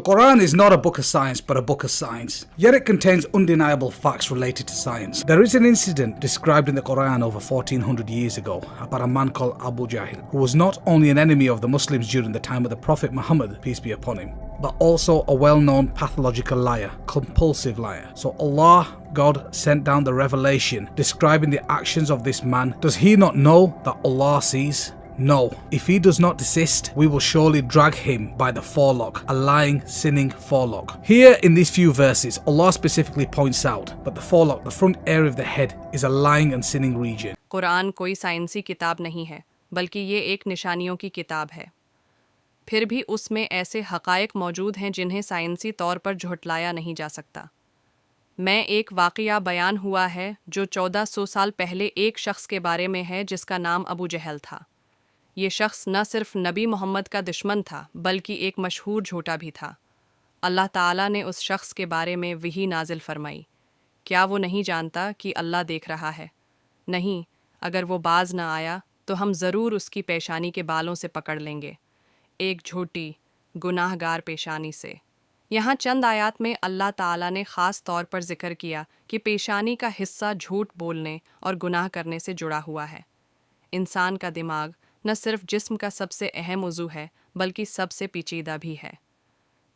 Quran is not a book of science but a book of science, yet it contains undeniable facts related to science. There is an incident described in the Quran over 1400 years ago about a man called Abu Jahl, who was not only an enemy of the Muslims during the time of the Prophet Muhammad, peace be upon him, but also a well-known pathological liar, compulsive liar. So Allah, God, sent down the revelation describing the actions of this man. Does he not know that Allah sees? No. If he does not desist, we will surely drag him by the forelock, a lying, sinning forelock. Here in these few verses, Allah specifically points out that the forelock, the front area of the head, is a lying and sinning region. Quran कोई साइंसी किताब नहीं है, बल्कि ये एक निशानियों की किताब है। फिर भी उसमें ऐसे हक़ाइक़ मौजूद हैं जिन्हें साइंसी तौर पर झुठलाया नहीं जा सकता। मैं एक वाक़या बयान हुआ है जो 1400 साल पहले एक शख्स के बारे में है जिसका नाम अबू जहल था। ये शख्स न सिर्फ नबी मोहम्मद का दुश्मन था बल्कि एक मशहूर झूठा भी था। अल्लाह ताला ने उस शख्स के बारे में वही नाजिल फरमाई। क्या वो नहीं जानता कि अल्लाह देख रहा है? नहीं, अगर वो बाज न आया तो हम ज़रूर उसकी पेशानी के बालों से पकड़ लेंगे, एक झूठी गुनाहगार पेशानी से। यहाँ चंद आयात में अल्लाह ताला ने ख़ास तौर पर ज़िक्र किया कि पेशानी का हिस्सा झूठ बोलने और गुनाह करने से जुड़ा हुआ है। इंसान का दिमाग न सिर्फ जिस्म का सबसे अहम उज़ू है बल्कि सबसे पेचीदा भी है।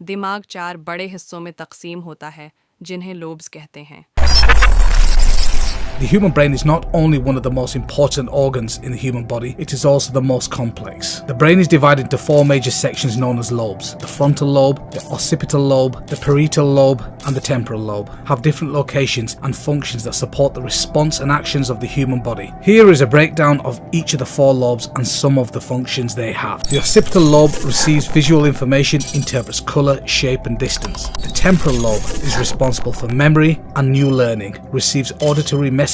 दिमाग 4 बड़े हिस्सों में तकसीम होता है जिन्हें लोब्स कहते हैं। The human brain is not only one of the most important organs in the human body, it is also the most complex. The brain is divided into 4 major sections known as lobes. The frontal lobe, the occipital lobe, the parietal lobe, and the temporal lobe have different locations and functions that support the response and actions of the human body. Here is a breakdown of each of the 4 lobes and some of the functions they have. The occipital lobe receives visual information, interprets colour, shape and distance. The temporal lobe is responsible for memory and new learning, receives auditory messages,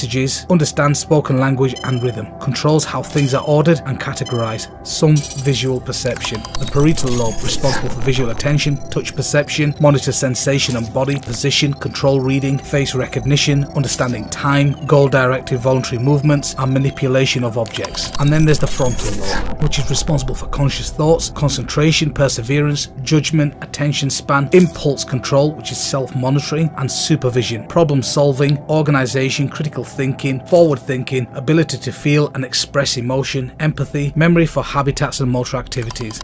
understands spoken language and rhythm, controls how things are ordered and categorized, some visual perception. The parietal lobe, responsible for visual attention, touch perception, monitors sensation and body position, control reading, face recognition, understanding time, goal-directed voluntary movements and manipulation of objects. And then there's the frontal lobe, which is responsible for conscious thoughts, concentration, perseverance, judgment, attention span, impulse control, which is self-monitoring, and supervision, problem solving, organization, critical thinking, forward thinking, ability to feel and express emotion, empathy, memory for habitats and motor activities.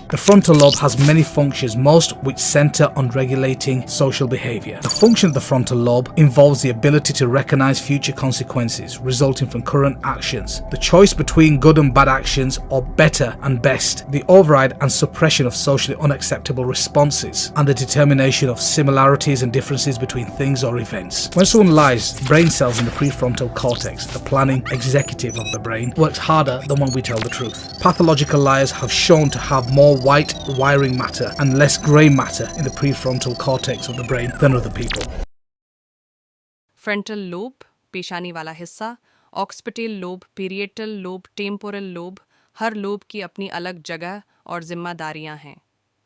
The frontal lobe has many functions, most which center on regulating social behavior. The function of the frontal lobe involves the ability to recognize future consequences resulting from current actions, the choice between good and bad actions or better and best, the override and suppression of socially unacceptable responses, and the determination of similarities and differences between things or events. When someone lies, brain cells in the prefrontal cortex, the planning executive of the brain, works harder than when we tell the truth. Pathological liars have shown to have more white wiring matter and less grey matter in the prefrontal cortex of the brain than other people. Frontal lobe, पेशानी वाला हिस्सा, occipital lobe, parietal lobe, temporal lobe, हर lobe की अपनी अलग जगह और जिम्मेदारियां हैं।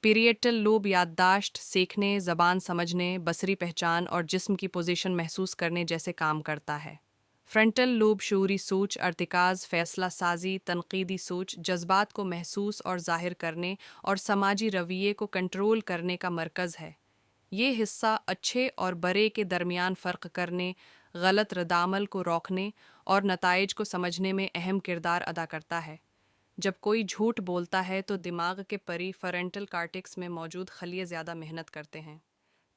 पेरिएटल लोब याददाश्त, सीखने, ज़बान समझने, बसरी पहचान और जिस्म की पोजीशन महसूस करने जैसे काम करता है। फ्रंटल लोब शऊरी सोच, अर्तिकाज़, फ़ैसला साजी, तनक़ीदी सोच, जज्बात को महसूस और ज़ाहिर करने और समाजी रवैये को कंट्रोल करने का मरकज़ है। ये हिस्सा अच्छे और बुरे के दरमियान फ़र्क करने, गलत रद्दामल को रोकने और नताइज को समझने में अहम किरदार अदा करता है। जब कोई झूठ बोलता है तो दिमाग के प्रीफ्रंटल कॉर्टेक्स में मौजूद खलिए ज़्यादा मेहनत करते हैं।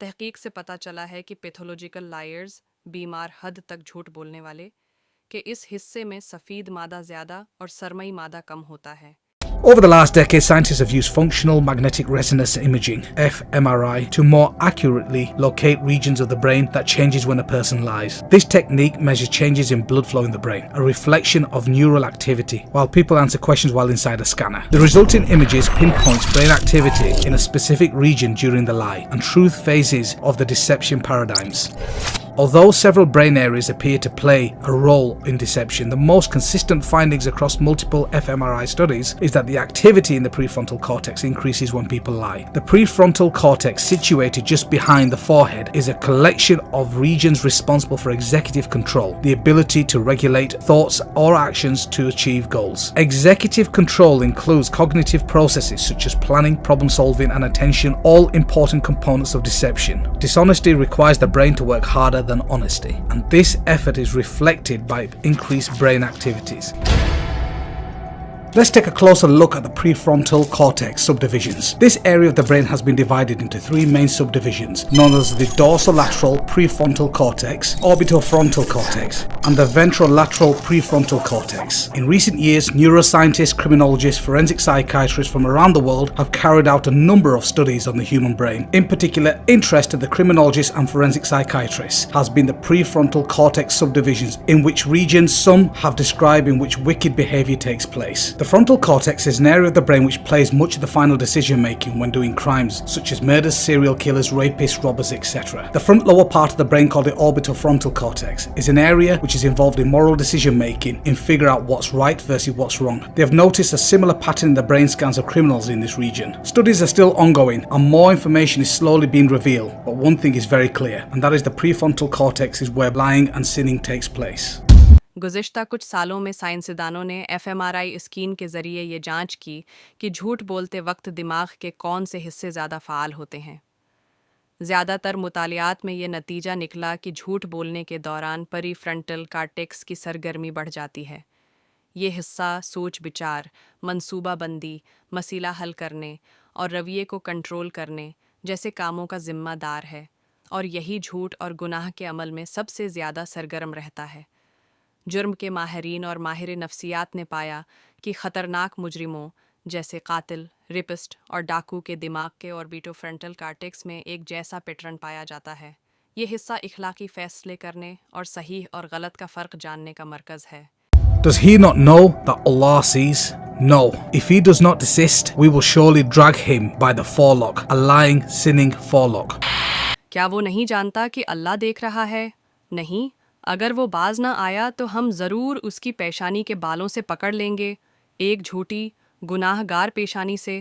तहकीक से पता चला है कि पैथोलॉजिकल लायर्स, बीमार हद तक झूठ बोलने वाले, के इस हिस्से में सफ़ीद मादा ज़्यादा और सरमई मादा कम होता है। Over the last decade, scientists have used functional magnetic resonance imaging, fMRI, to more accurately locate regions of the brain that changes when a person lies. This technique measures changes in blood flow in the brain, a reflection of neural activity, while people answer questions while inside a scanner. The resulting images pinpoints brain activity in a specific region during the lie and truth phases of the deception paradigms. Although several brain areas appear to play a role in deception, the most consistent findings across multiple fMRI studies is that the activity in the prefrontal cortex increases when people lie. The prefrontal cortex, situated just behind the forehead, is a collection of regions responsible for executive control, the ability to regulate thoughts or actions to achieve goals. Executive control includes cognitive processes such as planning, problem solving, and attention, all important components of deception. Dishonesty requires the brain to work harder than honesty, and this effort is reflected by increased brain activities. Let's take a closer look at the prefrontal cortex subdivisions. This area of the brain has been divided into three main subdivisions, known as the dorsolateral prefrontal cortex, orbitofrontal cortex, and the ventrolateral prefrontal cortex. In recent years, neuroscientists, criminologists, forensic psychiatrists from around the world have carried out a number of studies on the human brain. In particular, interest of the criminologists and forensic psychiatrists has been the prefrontal cortex subdivisions, in which regions some have described in which wicked behavior takes place. The frontal cortex is an area of the brain which plays much of the final decision making when doing crimes, such as murders, serial killers, rapists, robbers, etc. The front lower part of the brain, called the orbitofrontal cortex, is an area which is involved in moral decision making, in figuring out what's right versus what's wrong. They have noticed a similar pattern in the brain scans of criminals in this region. Studies are still ongoing and more information is slowly being revealed, but one thing is very clear, and that is the prefrontal cortex is where lying and sinning takes place. गुज़िश्ता कुछ सालों में साइंसदानों ने fMRI scan के ज़रिए ये जांच की कि झूठ बोलते वक्त दिमाग के कौन से हिस्से ज़्यादा फ़ाल होते हैं। ज़्यादातर मुतालियात में ये नतीजा निकला कि झूठ बोलने के दौरान प्रीफ्रंटल कॉर्टेक्स की सरगर्मी बढ़ जाती है। ये हिस्सा सोच विचार, मंसूबाबंदी, मसला हल करने और रवैये को कंट्रोल करने जैसे कामों का ज़िम्मेदार है, और यही झूठ और गुनाह के अमल में सबसे ज़्यादा सरगर्म रहता है। जुर्म के माहिरीन और माहिर नफ्सियात ने पाया कि ख़तरनाक मुजरिमों जैसे कातिल, रेपिस्ट और डाकू के दिमाग के ऑर्बिटोफ्रंटल कॉर्टेक्स में एक जैसा पैटर्न पाया जाता है। ये हिस्सा इखलाकी फ़ैसले करने और सही और गलत का फ़र्क जानने का मरकज़ है। Does he not know that Allah sees? No. If he does not desist, we will surely drag him by the forelock, a lying, sinning forelock. क्या वो नहीं जानता कि अल्लाह देख रहा है? नहीं। अगर वो बाज ना आया तो हम ज़रूर उसकी पेशानी के बालों से पकड़ लेंगे, एक झूठी गुनाहगार पेशानी से।